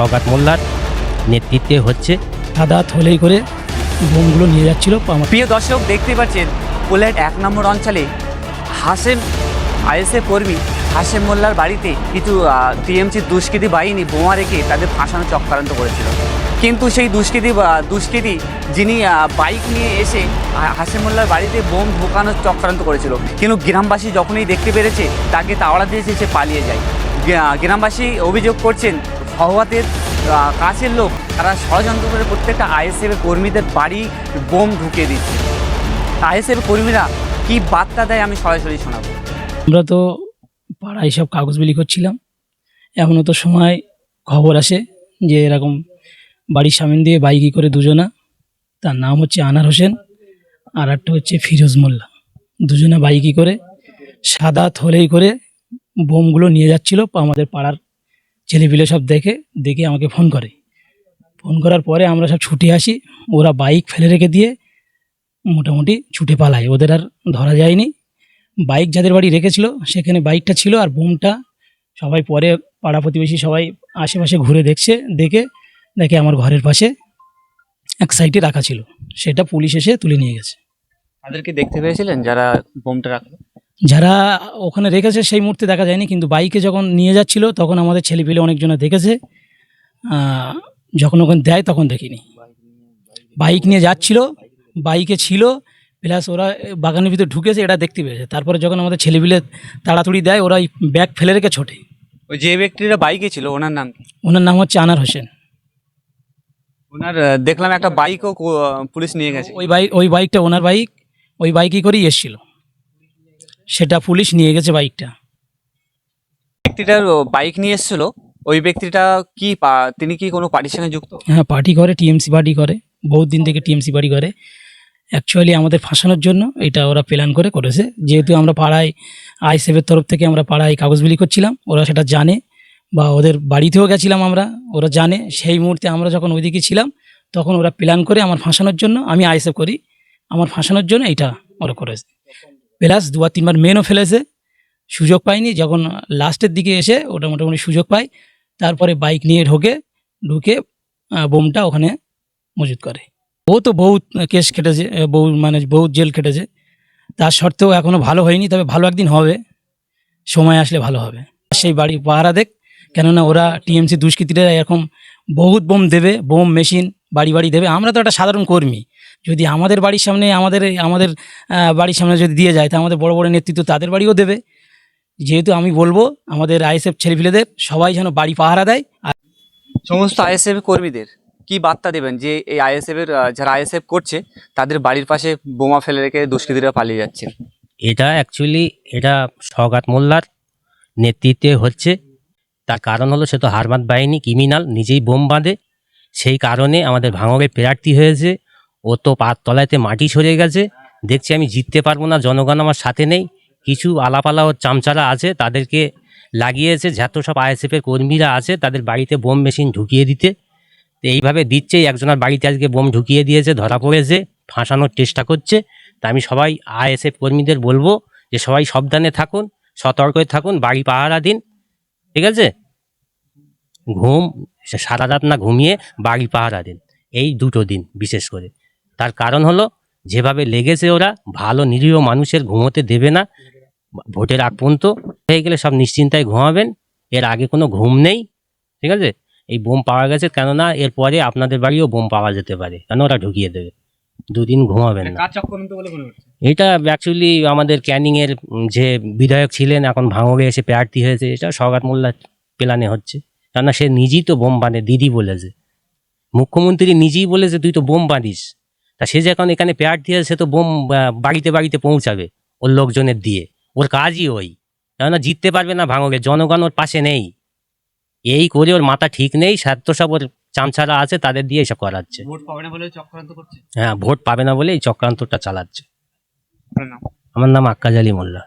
সওগাত মোল্লার নেতৃত্বে হচ্ছে। সাদা থলেই করে বোমগুলো নিয়ে যাচ্ছিল। প্রিয় দর্শক, দেখতে পাচ্ছেন পোল্যান্ড 1 নম্বর অঞ্চলে হাশেম আইএসএফ কর্মী হাশেম মোল্লার বাড়িতে কিছু টিএমসি দুষ্কৃতী বাহিনী বোমা রেখে তাদের ফাঁসানো চক্রান্ত করেছিল। কিন্তু সেই দুষ্কৃতী যিনি বাইক নিয়ে এসে হাশেম মোল্লার বাড়িতে বোম ঢোকানোর চক্রান্ত করেছিল, কিন্তু গ্রামবাসী যখনই দেখতে পেরেছে তাকে তাড়া দিয়েছে, সে পালিয়ে যায়। গ্রামবাসী অভিযোগ করছেন সওগাতের কাছের লোক তারা ষড়যন্ত্র করে প্রত্যেকটা আইএসএফ কর্মীদের বাড়ি বোম ঢুকিয়ে দিচ্ছে। আইএসএফ কর্মীরা কি বার্তা দেয় আমি সরাসরি শোনাবো। আমরা তো পাড়ায় সব কাগজ বিলি করছিলাম, এমনও তো সময় খবর আসে যে এরকম বাড়ির সামনে দিয়ে বাইকে করে দুজনা, তার নাম হচ্ছে আনার হোসেন আর একটা হচ্ছে ফিরোজ মোল্লা, দুজনা বাইকে করে সাদা থলেই করে বোমগুলো নিয়ে যাচ্ছিল। আমাদের পাড়ার ছেলেপিলে সব দেখে আমাকে ফোন করার পরে আমরা সব ছুটে আসি। ওরা বাইক ফেলে রেখে দিয়ে মোটামুটি ছুটে পালায়, ওদের আর ধরা যায়নি। বাইক যাদের বাড়ি রেখেছিল সেখানে বাইকটা ছিল, আর বোমটা সবাই পরে পাড়া প্রতিবেশী সবাই আশেপাশে ঘুরে দেখে আমার ঘরের পাশে এক সাইডে রাখা ছিল, সেটা পুলিশ এসে তুলে নিয়ে গেছে। তাদেরকে দেখতে পেয়েছিলেন যারা বোমটা রাখলো? যারা ওখানে রেখেছে সেই মুহূর্তে দেখা যায়নি, কিন্তু বাইকে যখন নিয়ে যাচ্ছিল তখন আমাদের ছেলেপিলে অনেকজনে দেখেছে। যখন ওখানে দেয় তখন দেখিনি। বাইক নিয়ে যাচ্ছিল, বাইকে ছিল, প্লাস ওরা বাগানের ভিতরে ঢুকেছে এটা দেখতে পেয়েছে। তারপরে যখন আমাদের ছেলেপিলে তাড়াতাড়ি দেয়, ওরা ব্যাগ ফেলে রেখে ছোটে। ওই যে ব্যক্তিরা বাইকে ছিল ওনার নাম কি? ওনার নাম হচ্ছে আনার হোসেন। ওনার দেখলাম একটা বাইকও পুলিশ নিয়ে গেছে। ওই বাইকটা ওনার বাইক, ওই বাইকই করেই এসেছিল, সেটা পুলিশ নিয়ে গেছে বাইকটা। ব্যক্তিটার বাইক নিয়ে এসেছিল, ওই ব্যক্তিটা কি তিনি কি কোনো পার্টির সঙ্গে যুক্ত? হ্যাঁ, পার্টি করে, টিএমসি পার্টি করে, বহুত দিন থেকে টিএমসি পার্টি করে। অ্যাকচুয়ালি আমাদের ফাঁসানোর জন্য এটা ওরা প্ল্যান করেছে। যেহেতু আমরা পাড়ায় আইএসএফের তরফ থেকে আমরা পাড়ায় কাগজ বিলি করছিলাম, ওরা সেটা জানে, বা ওদের বাড়িতেও গেছিলাম আমরা, ওরা জানে। সেই মুহূর্তে আমরা যখন ওইদিকে ছিলাম তখন ওরা প্ল্যান করে আমার ফাঁসানোর জন্য, আমি আইএসএফ করি, আমার ফাঁসানোর জন্য এটা ওরা করেছে। প্লাস 2-3 বার মেনও ফেলেছে, সুযোগ পায়নি। যখন লাস্টের দিকে এসে ওটা মোটামুটি সুযোগ পায়, তারপরে বাইক নিয়ে ঢুকে বোমটা ওখানে মজুত করে। ও তো বহুত কেস খেটেছে, বহুত জেল খেটেছে, তার সত্ত্বেও এখনও ভালো হয়নি। তবে ভালো একদিন হবে, সময় আসলে ভালো হবে। সেই বাড়ি পাহারা দেখ, কেননা ওরা টিএমসি দুষ্কৃতীরা এরকম বহুত বোম দেবে, বোম মেশিন বাড়ি দেবে। আমরা তো একটা সাধারণ কর্মী, যদি আমাদের বাড়ির সামনে আমাদের বাড়ির সামনে যদি দিয়ে যায়, তা আমাদের বড় বড় নেতৃত্ব তাদের বাড়িও দেবে। যেহেতু আমি বলবো আমাদের আইএসএফ ছেলেপিলেদের সবাই যেন বাড়ি পাহারা দেয়। আর সমস্ত আইএসএফ কর্মীদের কি বার্তা দেবেন যে এই আইএসএফ এর যারা আইএসএফ করছে তাদের বাড়ির পাশে বোমা ফেলে রেখে দুষ্কৃতীরা পালিয়ে যাচ্ছে? এটা অ্যাকচুয়ালি সওগাত মোল্লার নেতৃত্বে হচ্ছে। তার কারণ হলো সে তো হারমাত বাহিনী ক্রিমিনাল, নিজেই বোম বাঁধে। সেই কারণে আমাদের ভাঙড়ে প্রার্থী হয়েছে। ও তো পার তলাইতে মাটি সরে গেছে, দেখছি আমি জিততে পারবো না, জনগণ আমার সাথে নেই। কিছু আলাপালা ও চামচারা আছে, তাদেরকে লাগিয়েছে যত সব আইএসএফের কর্মীরা আছে তাদের বাড়িতে বোম মেশিন ঢুকিয়ে দিতে। তো এইভাবে দিচ্ছেই, একজনের বাড়িতে আজকে বোম ঢুকিয়ে দিয়েছে, ধরা পড়েছে, ফাঁসানোর চেষ্টা করছে। তা আমি সবাই আইএসএফ কর্মীদের বলবো যে সবাই সাবধানে থাকুন, সতর্ক থাকুন, বাড়ি পাহারা দিন, ঠিক আছে? সারা রাত না ঘুমিয়ে বাড়ি পাহারা দিন, এই 2 দিন বিশেষ করে। তার কারণ হলো যেভাবে লেগেছে, ওরা ভালো নিরীহ মানুষের ঘুমোতে দেবে না। ভোটের আগ পর্যন্ত হয়ে গেলে সব নিশ্চিন্তায় ঘুমাবেন, এর আগে কোনো ঘুম নেই, ঠিক আছে? এই বোম পাওয়া গেছে, কেননা এরপরে আপনাদের বাড়িও বোম পাওয়া যেতে পারে, কেন ওরা ঢুকিয়ে দেবে। 2 দিন ঘুমাবেন না। এটা অ্যাকচুয়ালি আমাদের ক্যানিংয়ের যে বিধায়ক ছিলেন, এখন ভাঙড়ে এসে প্রার্থী হয়েছে, এটা সওগাত মোল্লার প্ল্যানে হচ্ছে। কেননা সে নিজেই তো বোম বাঁধে, দিদি বলেছে, মুখ্যমন্ত্রী নিজেই বলেছে তুই তো বোম বাঁধিস। তা সে যখন এখানে প্রার্থী হয়েছে, সে তো বোম বাড়িতে পৌঁছাবে ওর লোকজনের দিয়ে, ওর কাজই ওই। কেননা জিততে পারবে না ভাঙড়ে, জনগণ ওর পাশে নেই, এই করে ওর মাথা ঠিক নেই। স্বার্থ সব ওর চামচারা আছে, তাদের দিয়ে এসব করাচ্ছে। ভোট পাবে না বলে চক্রান্ত করছে। হ্যাঁ, ভোট পাবে না বলে এই চক্রান্তটা চালাচ্ছে। আমার নাম আক্কাজ আলী মোল্লা।